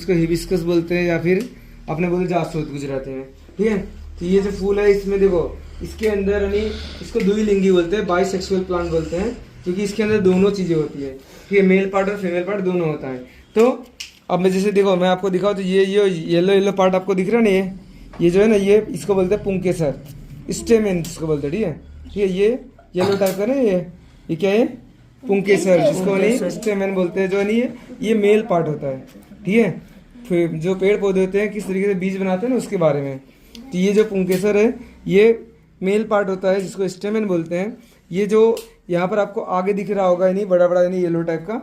इसको हिबिस्कस बोलते हैं या फिर अपने बोलते जासूद गुजराती में, ठीक है। तो ये जो फूल है इसमें देखो, इसके अंदर यानी इसको द्विलिंगी बोलते हैं, बाइसेक्सुअल प्लांट बोलते हैं, क्योंकि इसके अंदर दोनों चीजें होती है, ठीक है, मेल पार्ट और फीमेल पार्ट दोनों होता है। तो अब मैं जैसे देखो मैं आपको दिखाऊँ तो ये येलो येलो पार्ट आपको दिख रहा है ना, ये जो है ना, ये इसको बोलते हैं पुंकेसर, स्टेमेन इसको बोलते हैं, ठीक है। ठीक है, ये येलो टाइप का ना, ये क्या है, पुंकेसर, जिसको नहीं स्टेमेन बोलते हैं, जो है नहीं ये मेल पार्ट होता है, ठीक है। फिर जो पेड़ पौधे होते हैं किस तरीके से बीज बनाते हैं ना, उसके बारे में। तो ये जो पुंकेसर है ये मेल पार्ट होता है, जिसको स्टेमेन बोलते हैं। ये जो यहाँ पर आपको आगे दिख रहा होगा यानी बड़ा बड़ा यानी येलो टाइप का,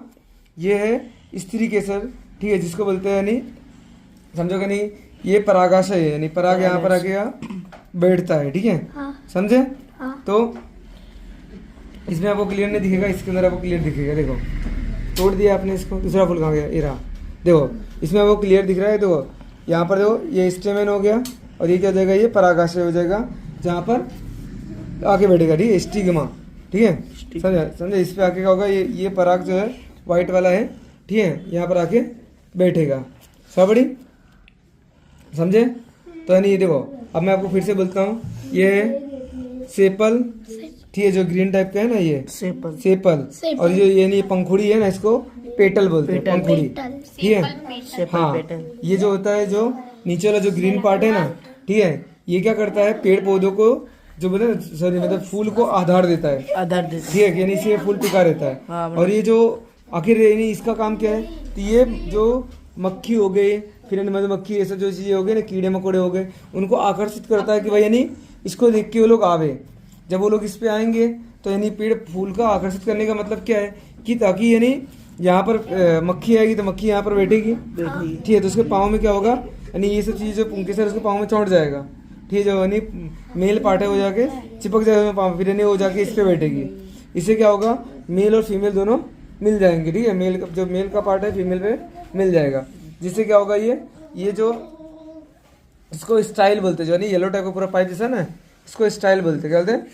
ये है स्त्री केसर, ठीक है, जिसको बोलते हैं यानी समझोगे नहीं, ये परागाशय है, यानी पराग यहाँ पर आके बैठता है, ठीक है, समझे। तो इसमें आपको क्लियर नहीं दिखेगा, इसके अंदर आपको क्लियर दिखेगा। देखो तोड़ दिया आपने इसको, दूसरा फूल कहाँ गया, ये रहा, देखो इसमें आपको क्लियर दिख रहा है। देखो यहाँ पर देखो ये स्टेमेन हो गया, और ये क्या हो जाएगा, ये परागाशय हो जाएगा, जहाँ पर आके बैठेगा, ठीक है, स्टिग्मा, ठीक है, समझे। इस पे आके क्या होगा, ये पराग जो है व्हाइट वाला है, ठीक है, यहाँ पर आके बैठेगा, सबड़ी समझे। तो यानी ये देखो, अब मैं आपको फिर से बोलता हूँ, ये है सेपल, ठीक है, जो ग्रीन टाइप का है ना, ये सेपल, और ये यानी पंखुड़ी है ना, इसको पेटल बोलते हैं, पंखुड़ी, ठीक है। हाँ, ये जो होता है, जो नीचे वाला जो ग्रीन पार्ट है ना, ठीक है, ये क्या करता है, पेड़ पौधों को जो सॉरी मतलब फूल को आधार देता है, ठीक है, यानी इसे फूल टिका रहता है। और ये जो आखिर यानी इसका काम क्या है, तो ये जो मक्खी हो गई, फिर मधुमक्खी, ऐसा जो चीजें हो गई ना, कीड़े मकोड़े हो गए, उनको आकर्षित करता है कि भाई यानी इसको देख के वो लोग आवे। जब वो लोग इस पे आएंगे तो यानी पेड़ फूल का आकर्षित करने का मतलब क्या है, कि ताकि यानी यहाँ पर मक्खी आएगी तो मक्खी यहाँ पर बैठेगी, ठीक है, तो उसके पाँव में क्या होगा, यानी ये सब चीज़ जो पुंकेसर उसके पाँव में चढ़ जाएगा, ठीक है, जो यानी मेल पार्ट है वो जाके चिपक जाएगा पाँव, फिर यानी वो जाके इस पे बैठेगी। इससे क्या होगा, मेल और फीमेल दोनों मिल जाएंगे, ठीक है, मेल जो मेल का पार्ट है फीमेल पे मिल जाएगा, जिससे क्या होगा, ये जो इसको स्टाइल बोलते हैं, जो नहीं येलो टाइप का पूरा पाइप जैसा ना, इसको स्टाइल बोलते हैं, क्या बोलते हैं,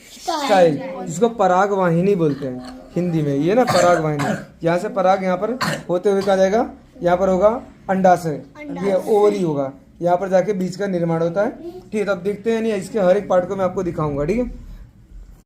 स्टाइल, जिसको पराग वाहिनी बोलते हैं हिंदी में, ये ना पराग वाहिनी। यहाँ से पराग यहाँ पर होते हुए कहा जाएगा, यहाँ पर होगा अंडाशय, ठीक है, ओवरी होगा, यहाँ पर जाके बीज का निर्माण होता है, ठीक है। तो अब देखते हैं नहीं, इसके हर एक पार्ट को मैं आपको दिखाऊंगा, ठीक है।